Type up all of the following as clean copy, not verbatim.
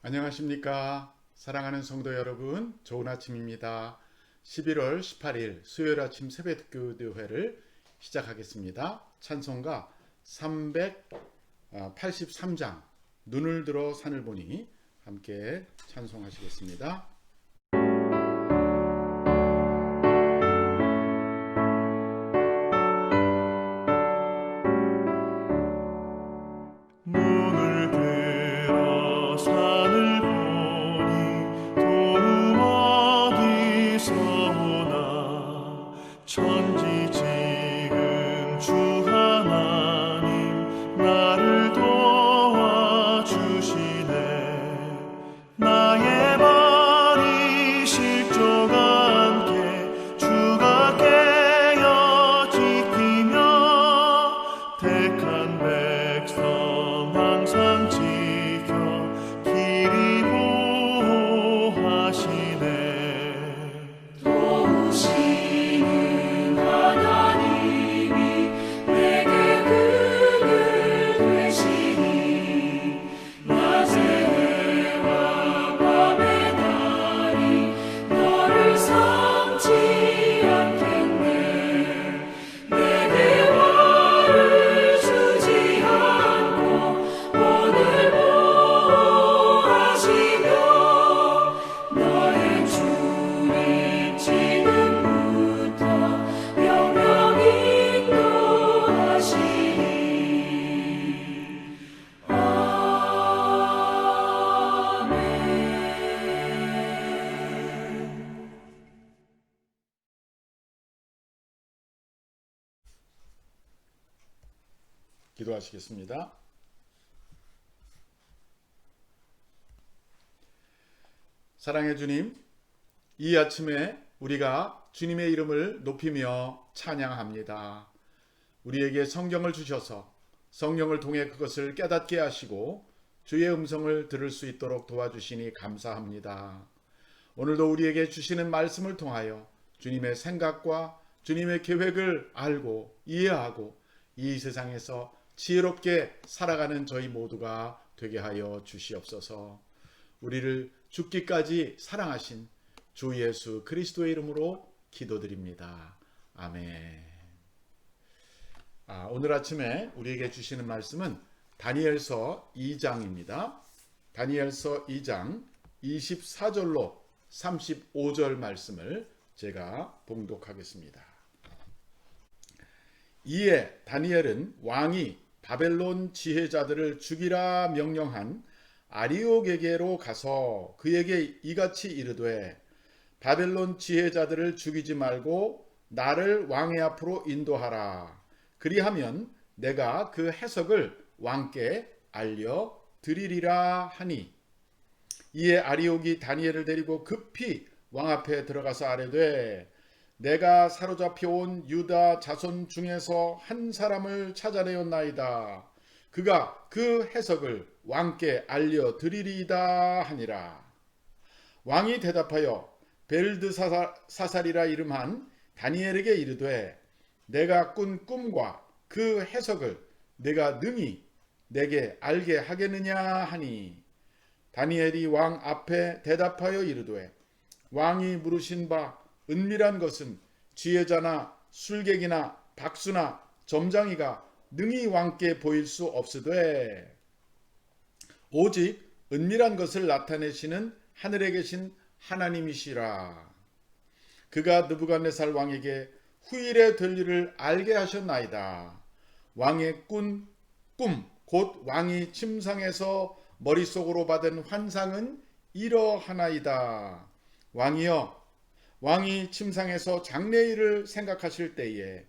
안녕하십니까. 사랑하는 성도 여러분, 좋은 아침입니다. 11월 18일 수요일 아침 새벽기도회를 시작하겠습니다. 찬송가 383장 눈을 들어 산을 보니 함께 찬송하시겠습니다. 눈을 들어 산을 보니 도움 어디서 오나 천지지은 주 하나님 나를 도와주시네. 나의 발이 실족 않게 주가 깨어 지키며 택한 백성 항상 지켜 길이 보호하시네. 도우시는 하나님이 내게 그늘 되시니 낮의 해와 밤의 달이 너를 삼지 않겠네. 내게 화를 주지 않고 오늘 보호하시며 너의 주님 지금부터 영영 인도하시니. 아멘. 기도하시겠습니다. 사랑의 주님, 이 아침에 우리가 주님의 이름을 높이며 찬양합니다. 우리에게 성경을 주셔서 성령을 통해 그것을 깨닫게 하시고 주의 음성을 들을 수 있도록 도와주시니 감사합니다. 오늘도 우리에게 주시는 말씀을 통하여 주님의 생각과 주님의 계획을 알고 이해하고 이 세상에서 지혜롭게 살아가는 저희 모두가 되게 하여 주시옵소서. 우리를 죽기까지 사랑하신 주 예수 그리스도의 이름으로 기도드립니다. 아멘. 오늘 아침에 우리에게 주시는 말씀은 다니엘서 2장입니다. 다니엘서 2장 24절로 35절 말씀을 제가 봉독하겠습니다. 이에 다니엘은 왕이 바벨론 지혜자들을 죽이라 명령한 아리옥에게로 가서 그에게 이같이 이르되 바벨론 지혜자들을 죽이지 말고 나를 왕의 앞으로 인도하라. 그리하면 내가 그 해석을 왕께 알려 드리리라 하니. 이에 아리옥이 다니엘을 데리고 급히 왕 앞에 들어가서 아뢰되 내가 사로잡혀 온 유다 자손 중에서 한 사람을 찾아내었나이다. 그가 그 해석을 왕께 알려드리리이다 하니라. 왕이 대답하여 벨드사살이라 이름한 다니엘에게 이르되 내가 꾼 꿈과 그 해석을 내가 능히 내게 알게 하겠느냐 하니. 다니엘이 왕 앞에 대답하여 이르되 왕이 물으신 바 은밀한 것은 지혜자나 술객이나 박수나 점장이가 능히 왕께 보일 수 없으되 오직 은밀한 것을 나타내시는 하늘에 계신 하나님이시라. 그가 느부갓네살 왕에게 후일에 될 일을 알게 하셨나이다. 왕의 꾼 꿈 곧 왕이 침상에서 머릿속으로 받은 환상은 이러하나이다. 왕이여, 왕이 침상에서 장래일을 생각하실 때에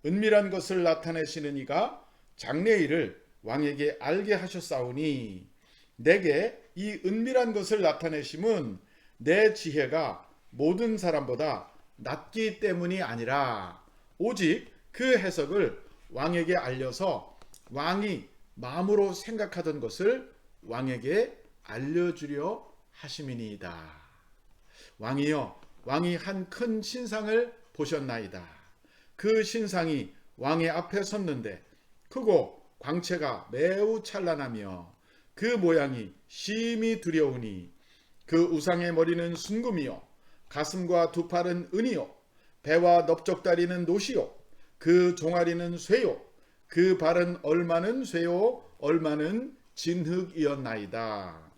은밀한 것을 나타내시는 이가 장래일을 왕에게 알게 하셨사오니 내게 이 은밀한 것을 나타내심은 내 지혜가 모든 사람보다 낮기 때문이 아니라 오직 그 해석을 왕에게 알려서 왕이 마음으로 생각하던 것을 왕에게 알려주려 하심이니이다. 왕이여, 왕이 한 큰 신상을 보셨나이다. 그 신상이 왕의 앞에 섰는데 크고 광채가 매우 찬란하며 그 모양이 심히 두려우니 그 우상의 머리는 순금이요 가슴과 두 팔은 은이요 배와 넓적다리는 노시요 그 종아리는 쇠요 그 발은 얼마는 쇠요 얼마는 진흙이었나이다.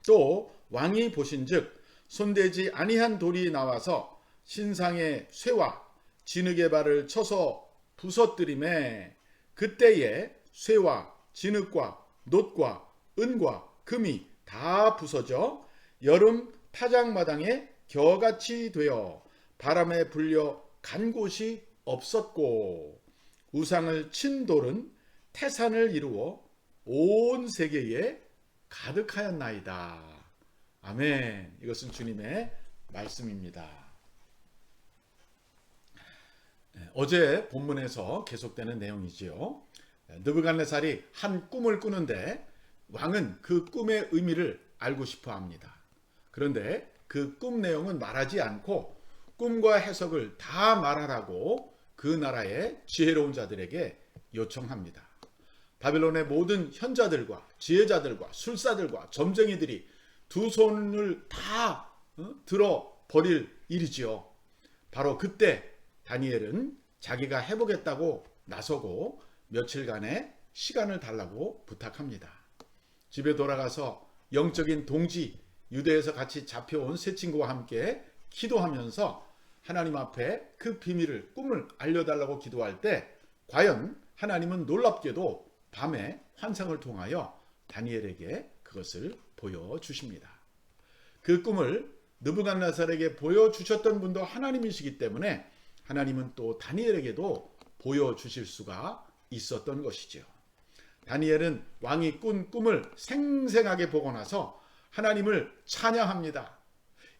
또 왕이 보신즉 손대지 아니한 돌이 나와서 신상의 쇠와 진흙의 발을 쳐서 부서뜨리매 그때에 쇠와 진흙과 놋과 은과 금이 다 부서져 여름 타작마당에 겨같이 되어 바람에 불려 간 곳이 없었고 우상을 친 돌은 태산을 이루어 온 세계에 가득하였나이다. 아멘. 이것은 주님의 말씀입니다. 어제 본문에서 계속되는 내용이지요. 느부갓네살이 한 꿈을 꾸는데 왕은 그 꿈의 의미를 알고 싶어 합니다. 그런데 그 꿈 내용은 말하지 않고 꿈과 해석을 다 말하라고 그 나라의 지혜로운 자들에게 요청합니다. 바벨론의 모든 현자들과 지혜자들과 술사들과 점쟁이들이 두 손을 다 들어 버릴 일이지요. 바로 그때 다니엘은 자기가 해보겠다고 나서고 며칠간의 시간을 달라고 부탁합니다. 집에 돌아가서 영적인 동지 유대에서 같이 잡혀온 세 친구와 함께 기도하면서 하나님 앞에 그 비밀을 꿈을 알려달라고 기도할 때 과연 하나님은 놀랍게도 밤에 환상을 통하여 다니엘에게 그것을 보여주십니다. 그 꿈을 느부갓네살에게 보여주셨던 분도 하나님이시기 때문에 하나님은 또 다니엘에게도 보여주실 수가 있었던 것이죠. 다니엘은 왕이 꾼 꿈을 생생하게 보고 나서 하나님을 찬양합니다.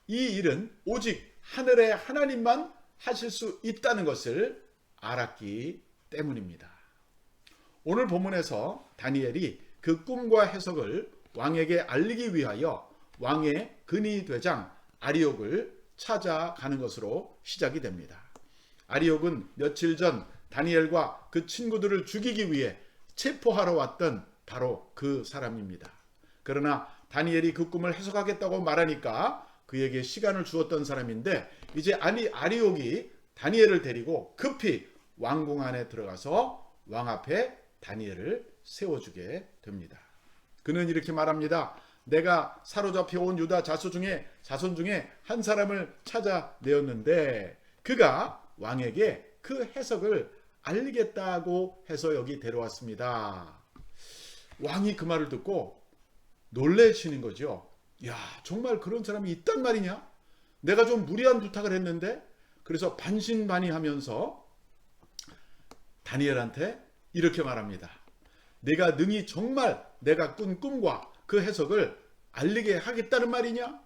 이 일은 오직 하늘의 하나님만 하실 수 있다는 것을 알았기 때문입니다. 오늘 본문에서 다니엘이 그 꿈과 해석을 왕에게 알리기 위하여 왕의 근위대장 아리옥을 찾아가는 것으로 시작이 됩니다. 아리옥은 며칠 전 다니엘과 그 친구들을 죽이기 위해 체포하러 왔던 바로 그 사람입니다. 그러나 다니엘이 그 꿈을 해석하겠다고 말하니까 그에게 시간을 주었던 사람인데 이제 아리옥이 다니엘을 데리고 급히 왕궁 안에 들어가서 왕 앞에 다니엘을 세워주게 됩니다. 그는 이렇게 말합니다. 내가 사로잡혀 온 유다 자손 중에 한 사람을 찾아내었는데 그가 왕에게 그 해석을 알리겠다고 해서 여기 데려왔습니다. 왕이 그 말을 듣고 놀래시는 거죠. 야, 정말 그런 사람이 있단 말이냐? 내가 좀 무리한 부탁을 했는데. 그래서 반신반의하면서 다니엘한테 이렇게 말합니다. 내가 능히 정말 내가 꾼 꿈과 그 해석을 알리게 하겠다는 말이냐?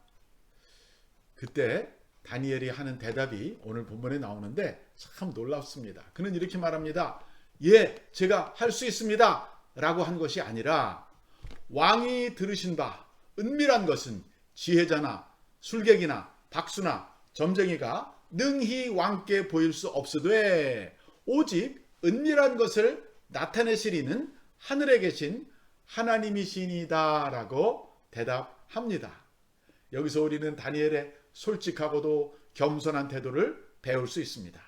그때 다니엘이 하는 대답이 오늘 본문에 나오는데 참 놀랍습니다. 그는 이렇게 말합니다. 예, 제가 할 수 있습니다 라고 한 것이 아니라 왕이 들으신 바 은밀한 것은 지혜자나 술객이나 박수나 점쟁이가 능히 왕께 보일 수 없으되 오직 은밀한 것을 나타내실 이는 하늘에 계신 하나님이시니다 라고 대답합니다. 여기서 우리는 다니엘의 솔직하고도 겸손한 태도를 배울 수 있습니다.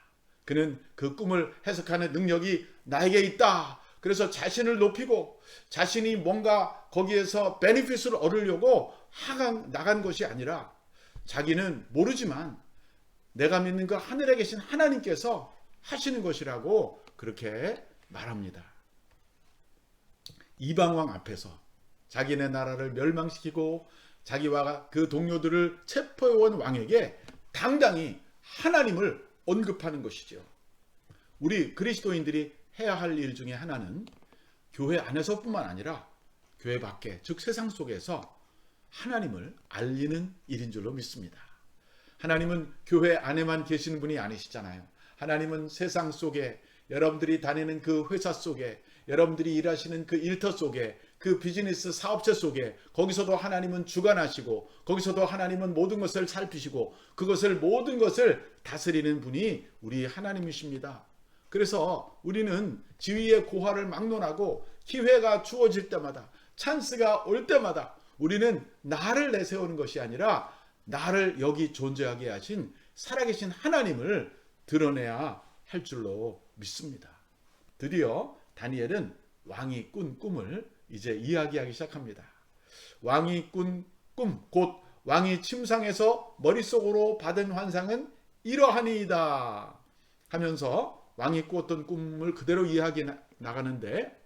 그는 그 꿈을 해석하는 능력이 나에게 있다. 그래서 자신을 높이고 자신이 뭔가 거기에서 베네핏을 얻으려고 나간 것이 아니라 자기는 모르지만 내가 믿는 그 하늘에 계신 하나님께서 하시는 것이라고 그렇게 말합니다. 이방왕 앞에서 자기네 나라를 멸망시키고 자기와 그 동료들을 체포해온 왕에게 당당히 하나님을 언급하는 것이죠. 우리 그리스도인들이 해야 할 일 중에 하나는 교회 안에서뿐만 아니라 교회 밖에, 즉 세상 속에서 하나님을 알리는 일인 줄로 믿습니다. 하나님은 교회 안에만 계시는 분이 아니시잖아요. 하나님은 세상 속에, 여러분들이 다니는 그 회사 속에, 여러분들이 일하시는 그 일터 속에, 그 비즈니스 사업체 속에, 거기서도 하나님은 주관하시고 거기서도 하나님은 모든 것을 살피시고 모든 것을 다스리는 분이 우리 하나님이십니다. 그래서 우리는 지위의 고하를 막론하고 기회가 주어질 때마다 찬스가 올 때마다 우리는 나를 내세우는 것이 아니라 나를 여기 존재하게 하신 살아계신 하나님을 드러내야 할 줄로 믿습니다. 드디어 다니엘은 왕이 꾼 꿈을 이제 이야기하기 시작합니다. 왕이 꾼 꿈, 곧 왕이 침상에서 머릿속으로 받은 환상은 이러하니이다 하면서 왕이 꾸었던 꿈을 그대로 이야기해 나가는데,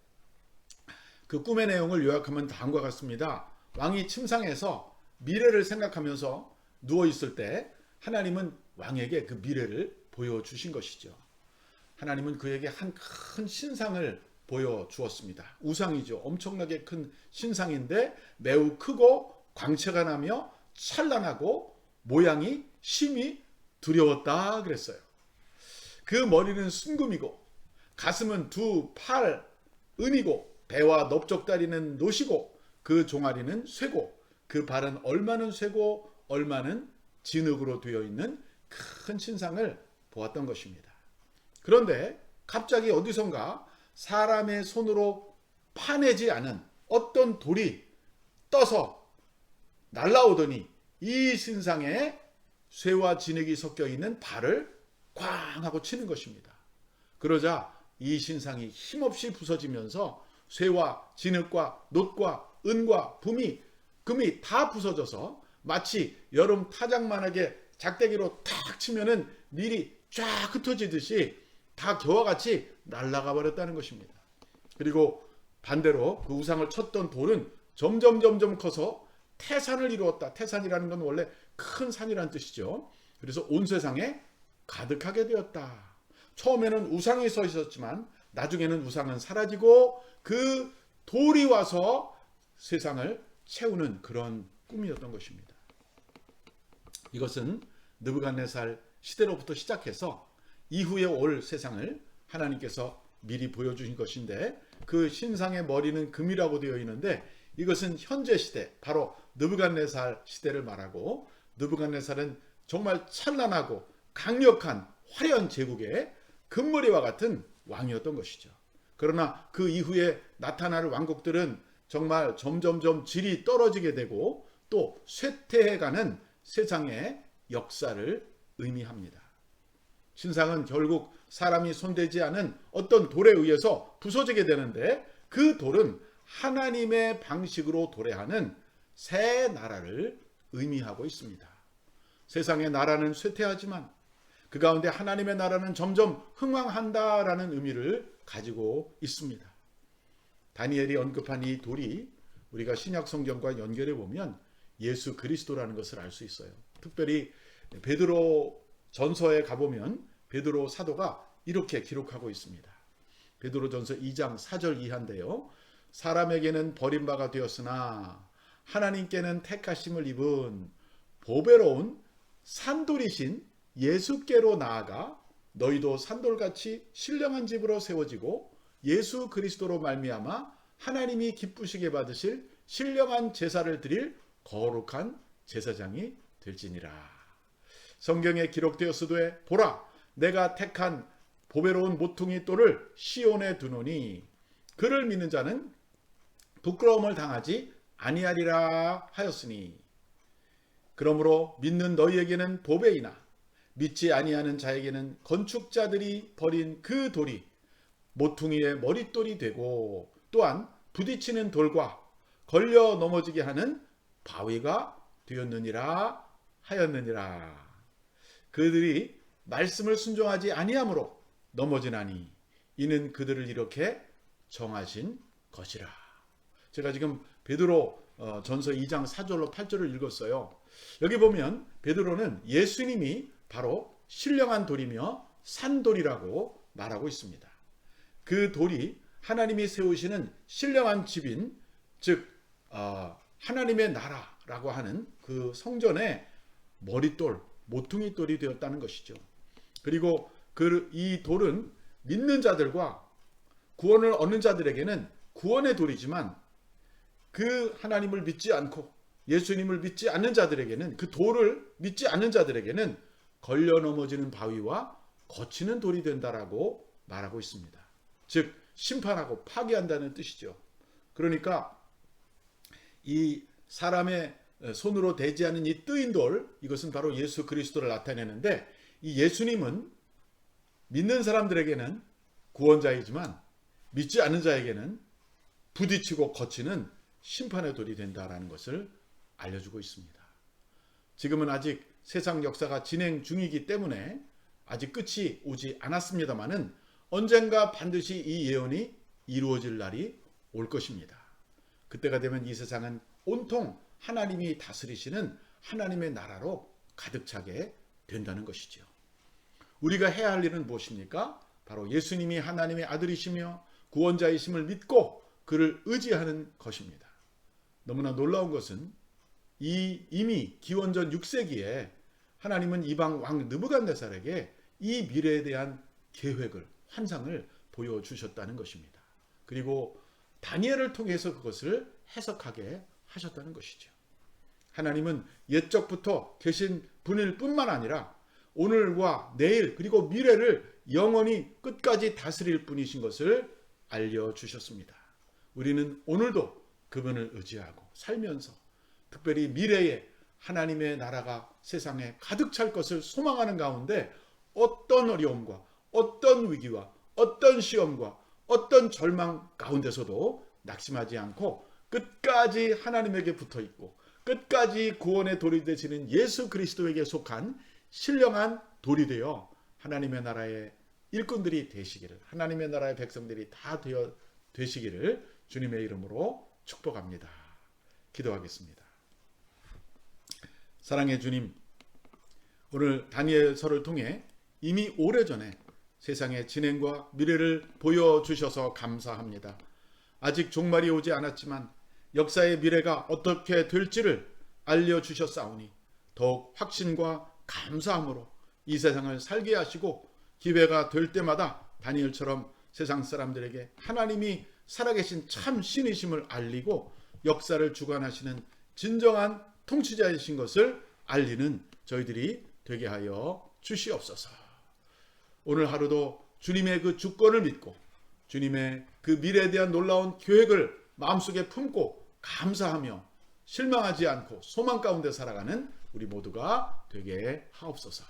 그 꿈의 내용을 요약하면 다음과 같습니다. 왕이 침상에서 미래를 생각하면서 누워있을 때 하나님은 왕에게 그 미래를 보여주신 것이죠. 하나님은 그에게 한 큰 신상을 보여주었습니다. 우상이죠. 엄청나게 큰 신상인데 매우 크고 광채가 나며 찬란하고 모양이 심히 두려웠다 그랬어요. 그 머리는 순금이고 가슴은 두 팔 은이고 배와 넓적다리는 노시고 그 종아리는 쇠고 그 발은 얼마는 쇠고 얼마는 진흙으로 되어 있는 큰 신상을 보았던 것입니다. 그런데 갑자기 어디선가 사람의 손으로 파내지 않은 어떤 돌이 떠서 날아오더니 이 신상에 쇠와 진흙이 섞여 있는 발을 꽝 하고 치는 것입니다. 그러자 이 신상이 힘없이 부서지면서 쇠와 진흙과 놋과 은과 금이 다 부서져서 마치 여름 타작만하게 작대기로 탁 치면은 밀이 쫙 흩어지듯이 다 겨와 같이 날아가 버렸다는 것입니다. 그리고 반대로 그 우상을 쳤던 돌은 점점 커서 태산을 이루었다. 태산이라는 건 원래 큰 산이라는 뜻이죠. 그래서 온 세상에 가득하게 되었다. 처음에는 우상이 서 있었지만 나중에는 우상은 사라지고 그 돌이 와서 세상을 채우는 그런 꿈이었던 것입니다. 이것은 느부갓네살 시대로부터 시작해서 이후에 올 세상을 하나님께서 미리 보여주신 것인데, 그 신상의 머리는 금이라고 되어 있는데 이것은 현재 시대, 바로 느부갓네살 시대를 말하고, 느부갓네살은 정말 찬란하고 강력한 화려한 제국의 금머리와 같은 왕이었던 것이죠. 그러나 그 이후에 나타날 왕국들은 정말 점점점 질이 떨어지게 되고 또 쇠퇴해가는 세상의 역사를 의미합니다. 신상은 결국 사람이 손대지 않은 어떤 돌에 의해서 부서지게 되는데, 그 돌은 하나님의 방식으로 도래하는 새 나라를 의미하고 있습니다. 세상의 나라는 쇠퇴하지만 그 가운데 하나님의 나라는 점점 흥왕한다라는 의미를 가지고 있습니다. 다니엘이 언급한 이 돌이 우리가 신약 성경과 연결해 보면 예수 그리스도라는 것을 알 수 있어요. 특별히 베드로 전서에 가보면 베드로 사도가 이렇게 기록하고 있습니다. 베드로 전서 2장 4절 이하인데요. 사람에게는 버림바가 되었으나 하나님께는 택하심을 입은 보배로운 산돌이신 예수께로 나아가 너희도 산돌같이 신령한 집으로 세워지고 예수 그리스도로 말미암아 하나님이 기쁘시게 받으실 신령한 제사를 드릴 거룩한 제사장이 될지니라. 성경에 기록되었으되 보라, 내가 택한 보배로운 모퉁이 돌을 시온에 두노니 그를 믿는 자는 부끄러움을 당하지 아니하리라 하였으니, 그러므로 믿는 너희에게는 보배이나 믿지 아니하는 자에게는 건축자들이 버린 그 돌이 모퉁이의 머릿돌이 되고 또한 부딪히는 돌과 걸려 넘어지게 하는 바위가 되었느니라 하였느니라. 그들이 말씀을 순종하지 아니함으로 넘어지나니 이는 그들을 이렇게 정하신 것이라. 제가 지금 베드로 전서 2장 4절로 8절을 읽었어요. 여기 보면 베드로는 예수님이 바로 신령한 돌이며 산돌이라고 말하고 있습니다. 그 돌이 하나님이 세우시는 신령한 집인, 즉 하나님의 나라라고 하는 그 성전의 머릿돌, 모퉁이 돌이 되었다는 것이죠. 그리고 이 돌은 믿는 자들과 구원을 얻는 자들에게는 구원의 돌이지만, 그 하나님을 믿지 않고 예수님을 믿지 않는 자들에게는, 그 돌을 믿지 않는 자들에게는 걸려 넘어지는 바위와 거치는 돌이 된다라고 말하고 있습니다. 즉 심판하고 파괴한다는 뜻이죠. 그러니까 이 사람의 손으로 되지 않은 이 뜨인 돌, 이것은 바로 예수 그리스도를 나타내는데, 이 예수님은 믿는 사람들에게는 구원자이지만 믿지 않는 자에게는 부딪히고 거치는 심판의 돌이 된다라는 것을 알려주고 있습니다. 지금은 아직 세상 역사가 진행 중이기 때문에 아직 끝이 오지 않았습니다마는 언젠가 반드시 이 예언이 이루어질 날이 올 것입니다. 그때가 되면 이 세상은 온통 하나님이 다스리시는 하나님의 나라로 가득 차게 된다는 것이죠. 우리가 해야 할 일은 무엇입니까? 바로 예수님이 하나님의 아들이시며 구원자이심을 믿고 그를 의지하는 것입니다. 너무나 놀라운 것은 이미 기원전 6세기에 하나님은 이방 왕 느부갓네살에게 이 미래에 대한 계획을, 환상을 보여주셨다는 것입니다. 그리고 다니엘을 통해서 그것을 해석하게 하셨다는 것이죠. 하나님은 옛적부터 계신 분일 뿐만 아니라 오늘과 내일 그리고 미래를 영원히 끝까지 다스릴 분이신 것을 알려주셨습니다. 우리는 오늘도 그분을 의지하고 살면서 특별히 미래에 하나님의 나라가 세상에 가득 찰 것을 소망하는 가운데 어떤 어려움과 어떤 위기와 어떤 시험과 어떤 절망 가운데서도 낙심하지 않고 끝까지 하나님에게 붙어 있고 끝까지 구원의 돌이 되시는 예수 그리스도에게 속한 신령한 돌이 되어 하나님의 나라의 일꾼들이 되시기를, 하나님의 나라의 백성들이 다 되시기를 주님의 이름으로 축복합니다. 기도하겠습니다. 사랑의 주님, 오늘 다니엘서를 통해 이미 오래전에 세상의 진행과 미래를 보여주셔서 감사합니다. 아직 종말이 오지 않았지만 역사의 미래가 어떻게 될지를 알려주셨사오니 더욱 확신과 감사함으로 이 세상을 살게 하시고 기회가 될 때마다 다니엘처럼 세상 사람들에게 하나님이 살아계신 참 신이심을 알리고 역사를 주관하시는 진정한 통치자이신 것을 알리는 저희들이 되게 하여 주시옵소서. 오늘 하루도 주님의 그 주권을 믿고 주님의 그 미래에 대한 놀라운 계획을 마음속에 품고 감사하며 실망하지 않고 소망 가운데 살아가는 우리 모두가 되게 하옵소서.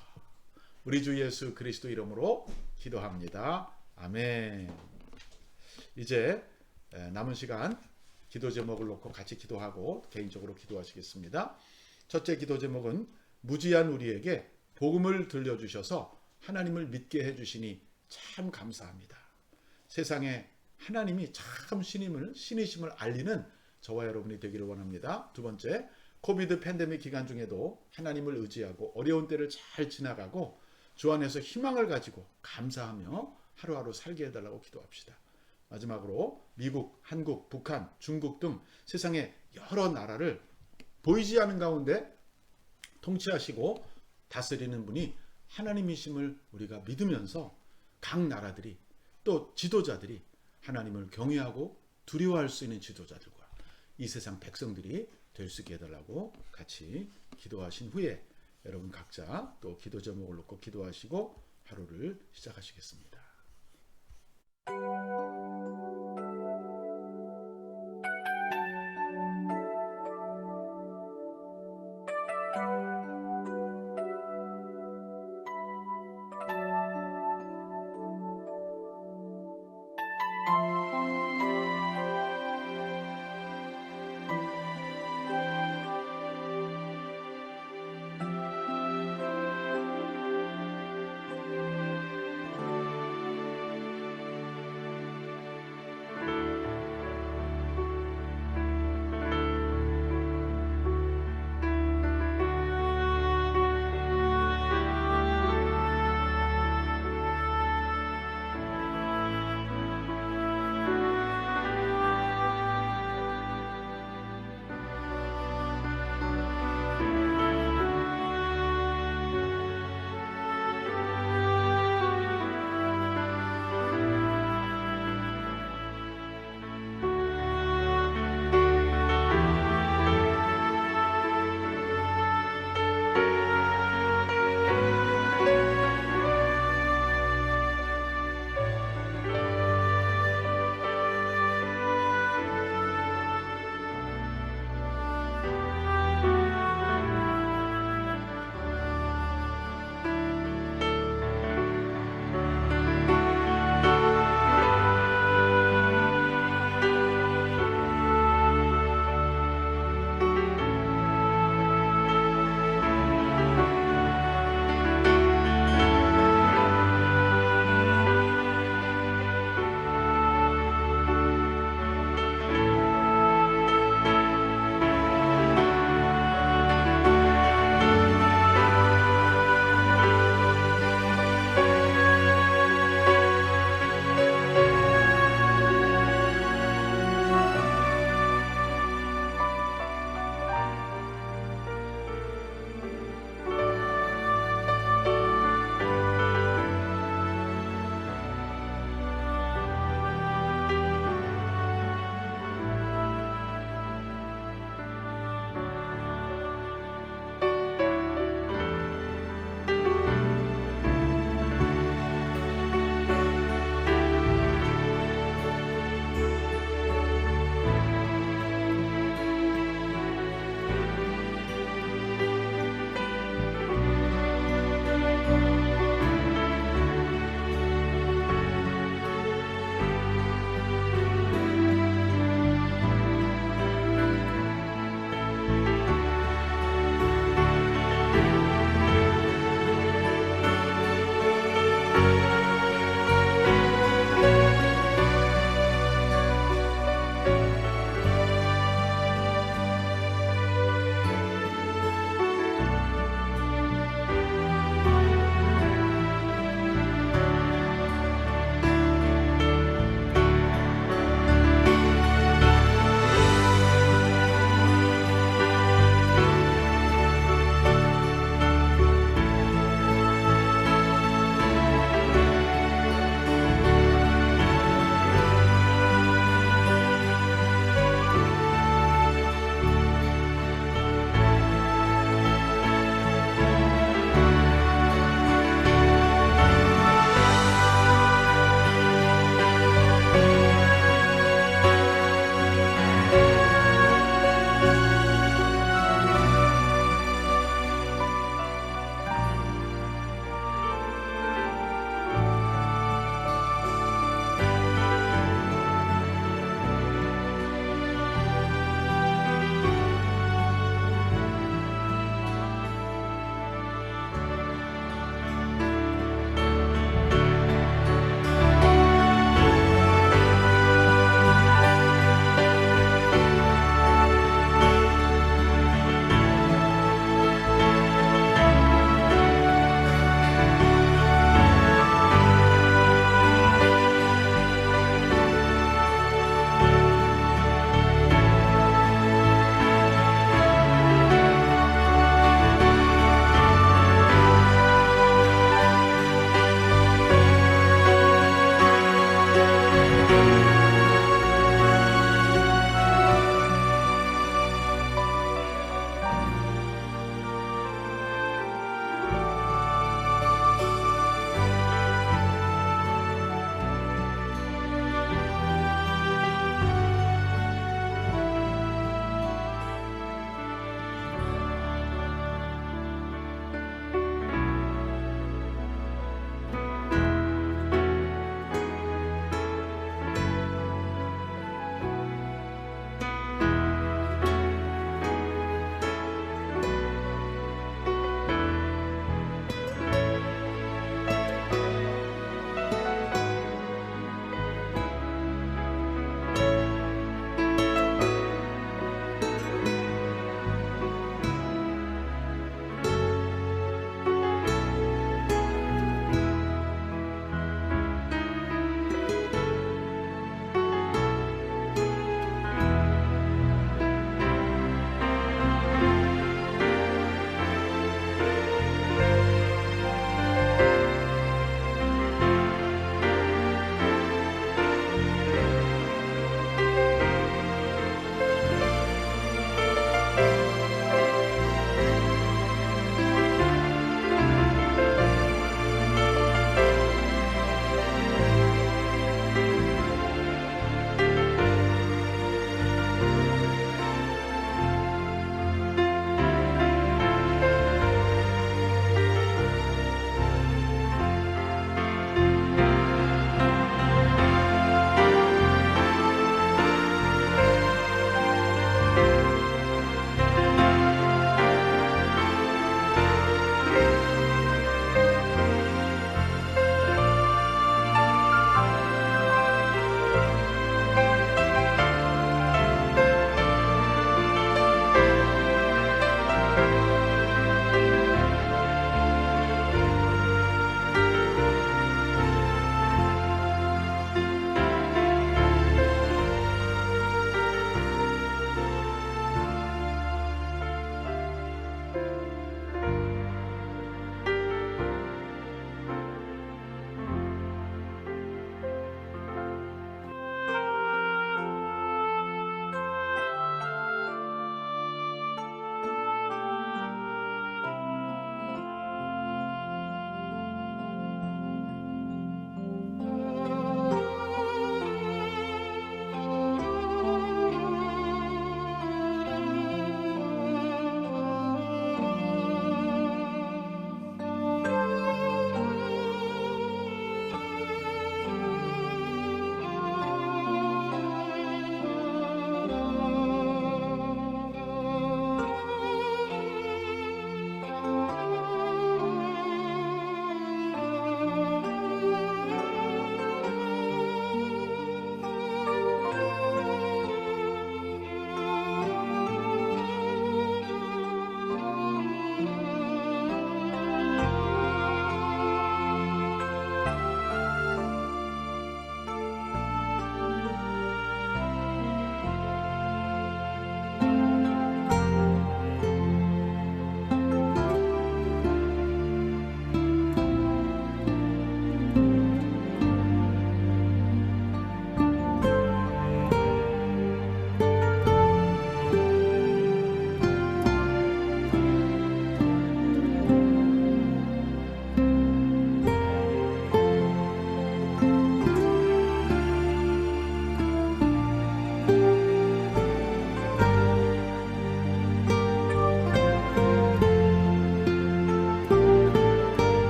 우리 주 예수 그리스도 이름으로 기도합니다. 아멘. 이제 남은 시간 기도 제목을 놓고 같이 기도하고 개인적으로 기도하시겠습니다. 첫째 기도 제목은 무지한 우리에게 복음을 들려주셔서 하나님을 믿게 해주시니 참 감사합니다. 세상에 하나님이 참 신이심을 알리는 저와 여러분이 되기를 원합니다. 두 번째, 코비드 팬데믹 기간 중에도 하나님을 의지하고 어려운 때를 잘 지나가고 주 안에서 희망을 가지고 감사하며 하루하루 살게 해달라고 기도합시다. 마지막으로 미국, 한국, 북한, 중국 등 세상의 여러 나라를 보이지 않는 가운데 통치하시고 다스리는 분이 하나님이심을 우리가 믿으면서 각 나라들이 또 지도자들이 하나님을 경외하고 두려워할 수 있는 지도자들과 이 세상 백성들이 될 수 있게 해달라고 같이 기도하신 후에 여러분 각자 또 기도 제목을 놓고 기도하시고 하루를 시작하시겠습니다.